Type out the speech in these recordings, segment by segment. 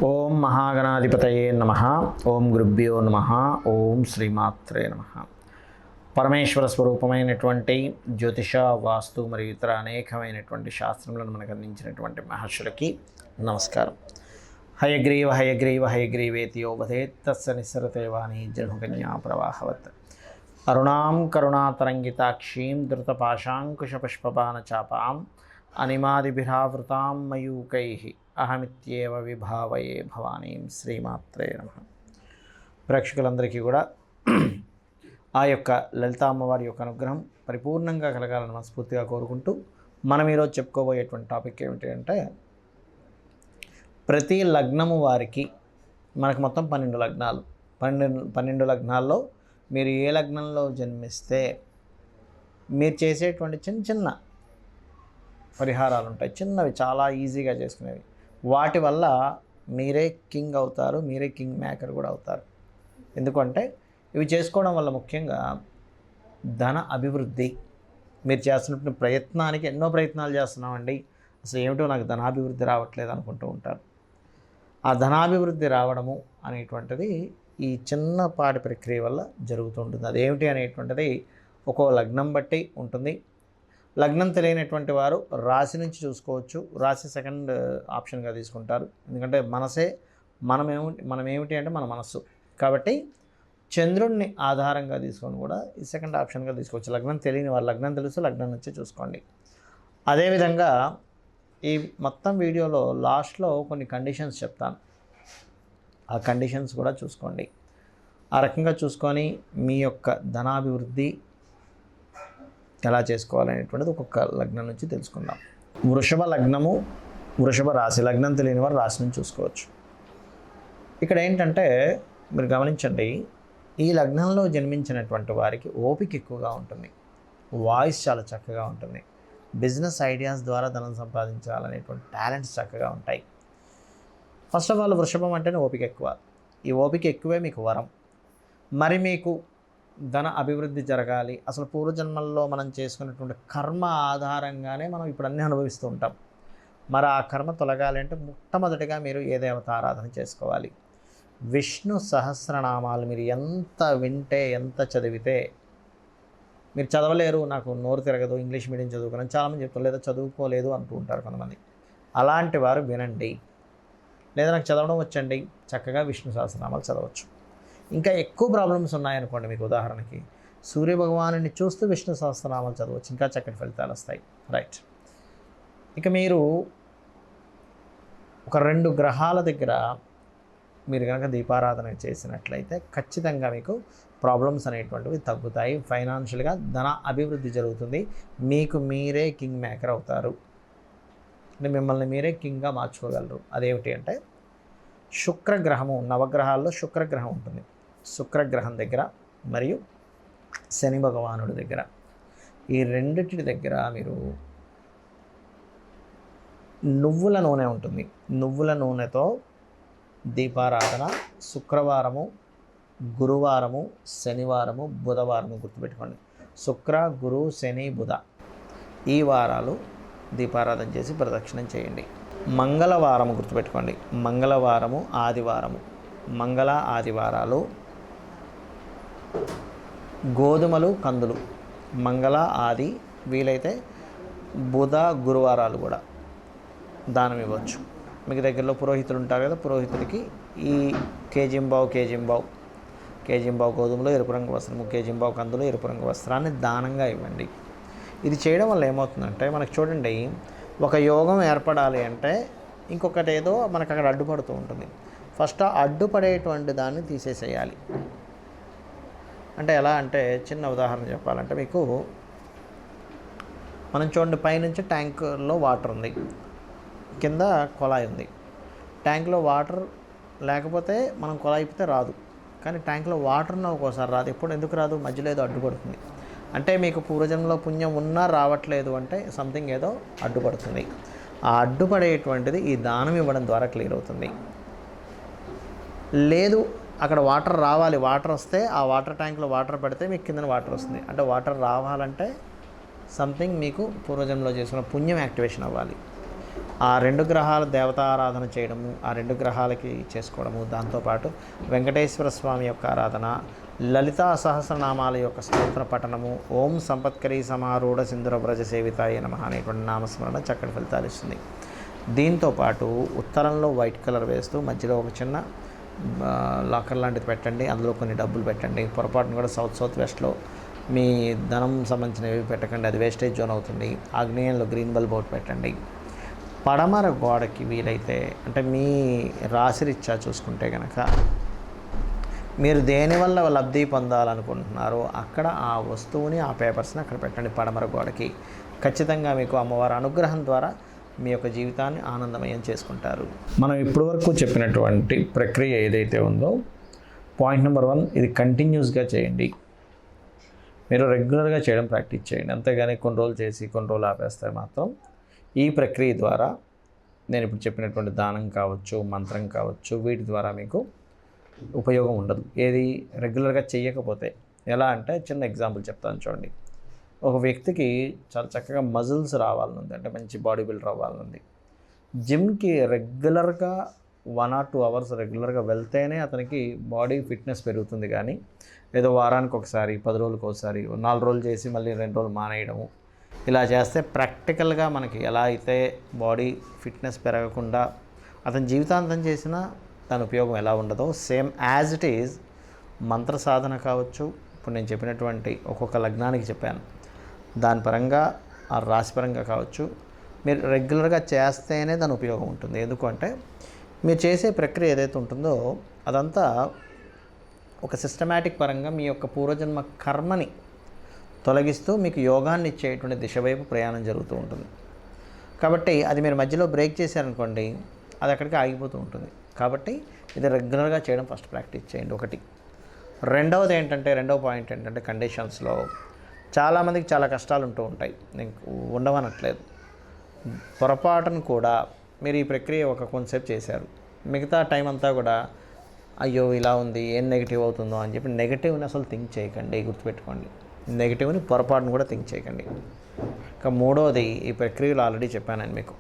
ఓం మహాగణాధిపతయే నమః. ఓం గురుభ్యో నమః. ఓం శ్రీమాత్రే నమః. పరమేశ్వర స్వరూపమైనటువంటి జ్యోతిష, వాస్తు మరియు ఇతర అనేకమైనటువంటి శాస్త్రములను మనకు అందించినటువంటి మహర్షులకి నమస్కారం. హయగ్రీవ హయగ్రీవ హయగ్రీవేతి యో వదేత్ తస్య నిస్సరతే వాణి జనుకన్యా ప్రవాహవత్. అరుణాం కరుణాతరంగితాక్షీం ధృతపాశాంకుశపుష్పబాణచాపాం అనిమాదిభిరావృతాం మయూకైః అహమిత్యేవ విభావయే భవానీం. శ్రీమాత్రే నమః. ప్రేక్షకులందరికీ కూడా ఆ యొక్క లలిత అమ్మవారి యొక్క అనుగ్రహం పరిపూర్ణంగా కలగాలని మనస్ఫూర్తిగా కోరుకుంటూ మనం ఈరోజు చెప్పుకోబోయేటువంటి టాపిక్ ఏమిటి అంటే, ప్రతి లగ్నము వారికి మనకు మొత్తం 12 లగ్నాలు. 12 లగ్నాల్లో మీరు ఏ లగ్నంలో జన్మిస్తే మీరు చేసేటువంటి చిన్న చిన్న పరిహారాలు ఉంటాయి, చిన్నవి, చాలా ఈజీగా చేసుకునేవి. వాటి వల్ల మీరే కింగ్ అవుతారు, మీరే కింగ్ మేకర్ కూడా అవుతారు. ఎందుకంటే ఇవి చేసుకోవడం వల్ల ముఖ్యంగా ధన అభివృద్ధి. మీరు చేస్తున్న ప్రయత్నానికి ఎన్నో ప్రయత్నాలు చేస్తున్నామండి, అసలు ఏమిటో నాకు ధనాభివృద్ధి రావట్లేదు అనుకుంటూ ఉంటారు. ఆ ధనాభివృద్ధి రావడము అనేటువంటిది ఈ చిన్నపాటి ప్రక్రియ వల్ల జరుగుతుంటుంది. అదేమిటి అనేటువంటిది ఒక్కో లగ్నం బట్టి ఉంటుంది. లగ్నం తెలియనటువంటి వారు రాశి నుంచి చూసుకోవచ్చు. రాశి సెకండ్ ఆప్షన్గా తీసుకుంటారు, ఎందుకంటే మనమేమిటి అంటే మన మనస్సు. కాబట్టి చంద్రుడిని ఆధారంగా తీసుకొని కూడా ఈ సెకండ్ ఆప్షన్గా తీసుకోవచ్చు. లగ్నం తెలియని వారు లగ్నం తెలుసు, లగ్నం నుంచి చూసుకోండి. అదేవిధంగా ఈ మొత్తం వీడియోలో లాస్ట్లో కొన్ని కండిషన్స్ చెప్తాను, ఆ కండిషన్స్ కూడా చూసుకోండి. ఆ రకంగా చూసుకొని మీ యొక్క ధనాభివృద్ధి ఎలా చేసుకోవాలనేటువంటిది ఒక్కొక్క లగ్నం నుంచి తెలుసుకుందాం. వృషభ లగ్నము, వృషభ రాశి. లగ్నం తెలియని వారు రాశి నుంచి చూసుకోవచ్చు. ఇక్కడ ఏంటంటే మీరు గమనించండి, ఈ లగ్నంలో జన్మించినటువంటి వారికి ఓపిక ఎక్కువగా ఉంటుంది, వాయిస్ చాలా చక్కగా ఉంటుంది, బిజినెస్ ఐడియాస్ ద్వారా ధనం సంపాదించాలనేటువంటి టాలెంట్స్ చక్కగా ఉంటాయి. ఫస్ట్ ఆఫ్ ఆల్ వృషభం అంటేనే ఓపిక ఎక్కువ. ఈ ఓపిక ఎక్కువే మీకు వరం. మరి మీకు ధన అభివృద్ధి జరగాలి, అసలు పూర్వజన్మల్లో మనం చేసుకున్నటువంటి కర్మ ఆధారంగానే మనం ఇప్పుడు అన్నీ అనుభవిస్తూ ఉంటాం. మరి ఆ కర్మ తొలగాలి అంటే మొట్టమొదటిగా మీరు ఏ దేవత ఆరాధన చేసుకోవాలి? విష్ణు సహస్రనామాలు మీరు ఎంత వింటే, ఎంత చదివితే, మీరు చదవలేరు, నాకు నోరు తిరగదు, ఇంగ్లీష్ మీడియం చదువుకున్నాను చాలామంది చెప్తారు, లేదా చదువుకోలేదు అంటూ ఉంటారు కొంతమంది. అలాంటి వారు వినండి. లేదా నాకు చదవడం వచ్చండి, చక్కగా విష్ణు సహస్రనామాలు చదవచ్చు. ఇంకా ఎక్కువ ప్రాబ్లమ్స్ ఉన్నాయనుకోండి, మీకు ఉదాహరణకి సూర్యభగవాను చూస్తూ విష్ణు సహస్రనామాలు చదవచ్చు, ఇంకా చక్కటి ఫలితాలు వస్తాయి. రైట్. ఇక మీరు ఒక 2 గ్రహాల దగ్గర మీరు కనుక దీపారాధన చేసినట్లయితే ఖచ్చితంగా మీకు ప్రాబ్లమ్స్ అనేటువంటివి తగ్గుతాయి. ఫైనాన్షియల్గా ధన అభివృద్ధి జరుగుతుంది. మీకు మీరే కింగ్ మేకర్ అవుతారు, అంటే మిమ్మల్ని మీరే కింగ్గా మార్చుకోగలరు. అదేమిటి అంటే శుక్రగ్రహము, నవగ్రహాల్లో శుక్రగ్రహం ఉంటుంది. శుక్రగ్రహం దగ్గర మరియు శని భగవానుడి దగ్గర, ఈ రెండిటి దగ్గర మీరు నువ్వుల నూనె ఉంటుంది, నువ్వుల నూనెతో దీపారాధన శుక్రవారము, గురువారము, శనివారము, బుధవారము గుర్తుపెట్టుకోండి. శుక్ర, గురు, శని, బుధ ఈ వారాలు దీపారాధన చేసి ప్రదక్షిణం చేయండి. మంగళవారము గుర్తుపెట్టుకోండి, మంగళవారము, ఆదివారము, మంగళ ఆదివారాలు గోధుమలు, కందులు, మంగళ, ఆది, వీలైతే బుధ, గురువారాలు కూడా దానం ఇవ్వచ్చు. మీకు దగ్గరలో పురోహితులు ఉంటారు కదా, పురోహితుడికి ఈ కేజింబావు గోధుమలు, ఎరుపు రంగు వస్త్రము, కేజింబావు కందులు, ఎరుపు రంగు వస్త్రాన్ని దానంగా ఇవ్వండి. ఇది చేయడం వల్ల ఏమవుతుందంటే, మనకు చూడండి, ఒక యోగం ఏర్పడాలి అంటే ఇంకొకటి ఏదో మనకు అక్కడ అడ్డుపడుతూ ఉంటుంది. ఫస్ట్ ఆ అడ్డుపడేటువంటి దాన్ని తీసేసేయాలి. అంటే ఎలా అంటే, చిన్న ఉదాహరణ చెప్పాలంటే మీకు, మనం చూడండి, పైనుంచి ట్యాంకులో వాటర్ ఉంది, కింద కొలాయి ఉంది. ట్యాంక్లో వాటర్ లేకపోతే మనం కొలాయి ఇప్పితే రాదు, కానీ ట్యాంక్లో వాటర్ను ఒక్కోసారి రాదు. ఎందుకు రాదు? మధ్యలో ఏదో అడ్డుపడుతుంది. అంటే మీకు పూర్వజన్మలో పుణ్యం ఉన్నా రావట్లేదు అంటే సంథింగ్ ఏదో అడ్డుపడుతుంది. ఆ అడ్డుపడేటువంటిది ఈ దానం ఇవ్వడం ద్వారా క్లియర్ అవుతుంది. లేదు, అక్కడ వాటర్ రావాలి, వాటర్ వస్తే ఆ వాటర్ ట్యాంక్లో వాటర్ పెడితే మీకు కింద వాటర్ వస్తుంది. అంటే వాటర్ రావాలంటే సంథింగ్ మీకు పూర్వజన్మలో చేసుకున్న పుణ్యం యాక్టివేషన్ అవ్వాలి. ఆ 2 గ్రహాల దేవతారాధన చేయడము, ఆ 2 గ్రహాలకి చేసుకోవడము, దాంతోపాటు వెంకటేశ్వర స్వామి యొక్క ఆరాధన, లలితా సహస్రనామాల యొక్క స్తోత్ర పఠనము, ఓం సంపత్కరీ సమారూఢ సింధుర వ్రజ సేవితాయ నమః అనేటువంటి నామస్మరణ చక్కటి ఫలితాలు ఇస్తుంది. దీంతోపాటు ఉత్తరంలో వైట్ కలర్ వేస్తూ మధ్యలో ఒక చిన్న లాకర్ లాంటిది పెట్టండి, అందులో కొన్ని డబ్బులు పెట్టండి. పొరపాటును కూడా సౌత్ వెస్ట్లో మీ ధనం సంబంధించినవి పెట్టకండి, అది వేస్టేజ్ జోన్ అవుతుంది. ఆగ్నేయంలో గ్రీన్ బల్బ్ ఒకటి పెట్టండి. పడమర గోడకి వీలైతే, అంటే మీ రాశిరీత్యా చూసుకుంటే కనుక మీరు దేనివల్ల లబ్ధి పొందాలనుకుంటున్నారో అక్కడ ఆ వస్తువుని, ఆ పేపర్స్ని అక్కడ పెట్టండి పడమర గోడకి. ఖచ్చితంగా మీకు అమ్మవారి అనుగ్రహం ద్వారా మీ యొక్క జీవితాన్ని ఆనందమయం చేసుకుంటారు. మనం ఇప్పటివరకు చెప్పినటువంటి ప్రక్రియ ఏదైతే ఉందో, పాయింట్ నెంబర్ 1, ఇది కంటిన్యూస్గా చేయండి. మీరు రెగ్యులర్గా చేయడం ప్రాక్టీస్ చేయండి. అంతేగాని కొన్ని రోజులు చేసి కొన్ని రోజులు ఆపేస్తే మాత్రం ఈ ప్రక్రియ ద్వారా, నేను ఇప్పుడు చెప్పినటువంటి దానం కావచ్చు, మంత్రం కావచ్చు, వీటి ద్వారా మీకు ఉపయోగం ఉండదు. ఏది రెగ్యులర్గా చేయకపోతే. ఎలా అంటే చిన్న ఎగ్జాంపుల్ చెప్తాను చూడండి. ఒక వ్యక్తికి చాలా చక్కగా మజిల్స్ రావాలనుంది, అంటే మంచి బాడీ బిల్డర్ అవ్వాలనుంది. జిమ్కి రెగ్యులర్గా 1 or 2 hours రెగ్యులర్గా వెళ్తేనే అతనికి బాడీ ఫిట్నెస్ పెరుగుతుంది. కానీ ఏదో వారానికి ఒకసారి, 10 రోజులకు ఒకసారి, 4 రోజులు చేసి మళ్ళీ 2 రోజులు మానేయడము, ఇలా చేస్తే ప్రాక్టికల్గా మనకి ఎలా అయితే బాడీ ఫిట్నెస్ పెరగకుండా అతని జీవితాంతం చేసినా దాని ఉపయోగం ఎలా ఉండదో, సేమ్ యాజ్ ఇట్ ఈజ్ మంత్ర సాధన కావచ్చు. ఇప్పుడు నేను చెప్పినటువంటి ఒక్కొక్క లగ్నానికి చెప్పాను, దాని పరంగా ఆ రాశి పరంగా కావచ్చు, మీరు రెగ్యులర్గా చేస్తేనే దాని ఉపయోగం ఉంటుంది. ఎందుకంటే మీరు చేసే ప్రక్రియ ఏదైతే ఉంటుందో అదంతా ఒక సిస్టమేటిక్ పరంగా మీ యొక్క పూర్వజన్మ కర్మని తొలగిస్తూ మీకు యోగాన్ని ఇచ్చేటువంటి దిశ వైపు ప్రయాణం జరుగుతూ ఉంటుంది. కాబట్టి అది మీరు మధ్యలో బ్రేక్ చేశారనుకోండి, అది అక్కడికి ఆగిపోతూ ఉంటుంది. కాబట్టి ఇది రెగ్యులర్గా చేయడం ఫస్ట్ ప్రాక్టీస్ చేయండి, ఒకటి. రెండవ పాయింట్ ఏంటంటే కండిషన్స్లో చాలామందికి చాలా కష్టాలు ఉంటూ ఉంటాయి, నేను ఉండవనట్లేదు. పొరపాటును కూడా మీరు ఈ ప్రక్రియ కొంతసేపు చేశారు, మిగతా టైం అంతా కూడా అయ్యో ఇలా ఉంది, ఏం నెగిటివ్ అవుతుందో అని చెప్పి నెగిటివ్ని అసలు థింక్ చేయకండి. గుర్తుపెట్టుకోండి, నెగిటివ్ని పొరపాటును కూడా థింక్ చేయకండి. ఇంకా మూడవది, ఈ ప్రక్రియలో ఆల్రెడీ చెప్పాను మీకు,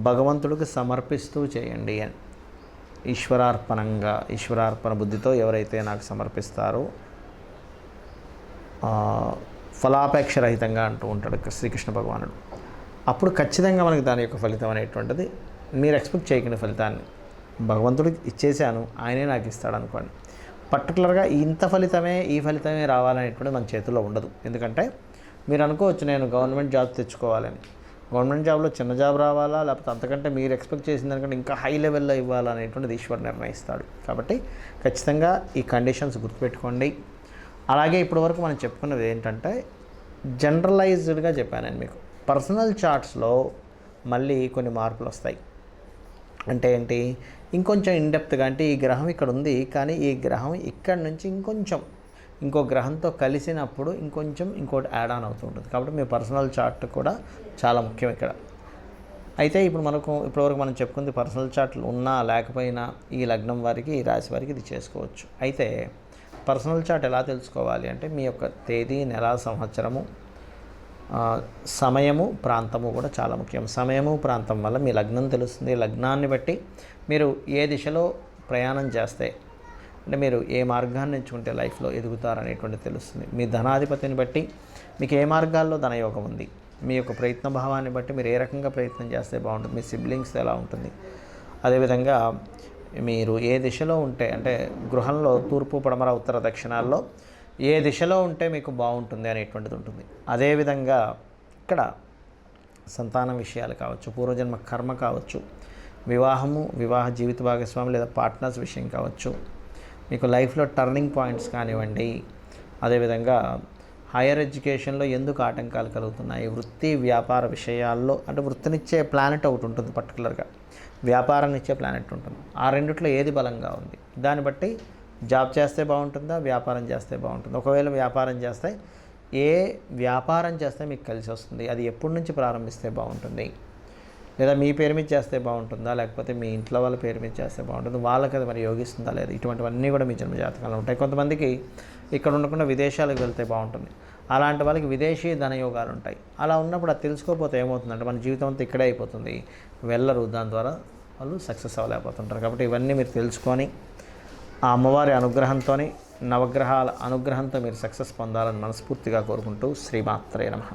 భగవంతుడికి సమర్పిస్తూ చేయండి అని. ఈశ్వరార్పణ బుద్ధితో ఎవరైతే నాకు సమర్పిస్తారో, ఫలాపేక్ష రహితంగా అంటూ ఉంటాడు శ్రీకృష్ణ భగవానుడు, అప్పుడు ఖచ్చితంగా మనకి దాని యొక్క ఫలితం అనేటువంటిది, మీరు ఎక్స్పెక్ట్ చేయకుండా ఫలితాన్ని భగవంతుడికి ఇచ్చేసాను, ఆయనే నాకు ఇస్తాడు అనుకోండి. పర్టికులర్గా ఈ ఫలితమే రావాలనేటువంటిది మన చేతుల్లో ఉండదు. ఎందుకంటే మీరు అనుకోవచ్చు నేను గవర్నమెంట్ జాబ్ తెచ్చుకోవాలని, గవర్నమెంట్ జాబ్లో చిన్న జాబ్ రావాలా, లేకపోతే అంతకంటే మీరు ఎక్స్పెక్ట్ చేసిన దానికంటే ఇంకా హై లెవెల్లో ఇవ్వాలనేటువంటిది ఈశ్వరు నిర్ణయిస్తాడు. కాబట్టి ఖచ్చితంగా ఈ కండిషన్స్ గుర్తుపెట్టుకోండి. అలాగే ఇప్పటివరకు మనం చెప్పుకున్నది ఏంటంటే జనరలైజ్డ్గా చెప్పాను నేను మీకు. పర్సనల్ చార్ట్స్లో మళ్ళీ కొన్ని మార్పులు వస్తాయి. అంటే ఏంటి, ఇంకొంచెం ఇన్డెప్త్గా, అంటే ఈ గ్రహం ఇక్కడ ఉంది కానీ ఈ గ్రహం ఇక్కడ నుంచి ఇంకో గ్రహంతో కలిసినప్పుడు ఇంకోటి యాడ్ ఆన్ అవుతూ ఉంటుంది. కాబట్టి మీ పర్సనల్ చార్ట్ కూడా చాలా ముఖ్యం ఇక్కడ. అయితే ఇప్పటివరకు మనం చెప్పుకుంది పర్సనల్ చార్ట్లు ఉన్నా లేకపోయినా ఈ లగ్నం వారికి, ఈ రాశి వారికి ఇది చేసుకోవచ్చు. అయితే పర్సనల్ చార్ట్ ఎలా తెలుసుకోవాలి అంటే మీ యొక్క తేదీ, నెల, సంవత్సరము, సమయము, ప్రాంతము కూడా చాలా ముఖ్యం. సమయము, ప్రాంతం వల్ల మీ లగ్నం తెలుస్తుంది. లగ్నాన్ని బట్టి మీరు ఏ దిశలో ప్రయాణం చేస్తే, అంటే మీరు ఏ మార్గాన్ని ఎంచుకుంటే లైఫ్లో ఎదుగుతారనేటువంటి తెలుస్తుంది. మీ ధనాధిపతిని బట్టి మీకు ఏ మార్గాల్లో ధనయోగం ఉంది, మీ యొక్క ప్రయత్న భావాన్ని బట్టి మీరు ఏ రకంగా ప్రయత్నం చేస్తే బాగుంటుంది, మీ సిబ్లింగ్స్ ఎలా ఉంటుంది, అదేవిధంగా మీరు ఏ దిశలో ఉంటే, అంటే గృహంలో తూర్పు, పడమర, ఉత్తర, దక్షిణాల్లో ఏ దిశలో ఉంటే మీకు బాగుంటుంది అనేటువంటిది ఉంటుంది. అదేవిధంగా ఇక్కడ సంతానం విషయాలు కావచ్చు, పూర్వజన్మ కర్మ కావచ్చు, వివాహ జీవిత భాగస్వామి లేదా పార్ట్నర్స్ విషయం కావచ్చు, మీకు లైఫ్లో టర్నింగ్ పాయింట్స్ కానివ్వండి, అదేవిధంగా హైయర్ ఎడ్యుకేషన్లో ఎందుకు ఆటంకాలు కలుగుతున్నాయి, వృత్తి వ్యాపార విషయాల్లో, అంటే వృత్తినిచ్చే ప్లానెట్ ఒకటి ఉంటుంది, పర్టికులర్గా వ్యాపారాన్ని ఇచ్చే ప్లానెట్ ఉంటుంది. ఆ రెండిట్లో ఏది బలంగా ఉంది, దాన్ని బట్టి జాబ్ చేస్తే బాగుంటుందా, వ్యాపారం చేస్తే బాగుంటుందా. ఒకవేళ వ్యాపారం చేస్తే ఏ వ్యాపారం చేస్తే మీకు కలిసి వస్తుంది, అది ఎప్పటి నుంచి ప్రారంభిస్తే బాగుంటుంది, లేదా మీ పేరు మీద చేస్తే బాగుంటుందా, లేకపోతే మీ ఇంట్లో వాళ్ళ పేరు మీద చేస్తే బాగుంటుంది, వాళ్ళకి అది మరి యోగిస్తుందా లేదా, ఇటువంటివన్నీ కూడా మీ జన్మజాతకంలో ఉంటాయి. కొంతమందికి ఇక్కడ ఉండకుండా విదేశాలకు వెళ్తే బాగుంటుంది, అలాంటి వాళ్ళకి విదేశీ ధనయోగాలు ఉంటాయి. అలా ఉన్నప్పుడు అది తెలుసుకోకపోతే ఏమవుతుందంటే మన జీవితం అంతా ఇక్కడే అయిపోతుంది, వెళ్ళరు, దాని ద్వారా వాళ్ళు సక్సెస్ అవ్వలేకపోతుంటారు. కాబట్టి ఇవన్నీ మీరు తెలుసుకొని ఆ అమ్మవారి అనుగ్రహంతో, నవగ్రహాల అనుగ్రహంతో మీరు సక్సెస్ పొందాలని మనస్ఫూర్తిగా కోరుకుంటూ శ్రీమాత్రే నమః.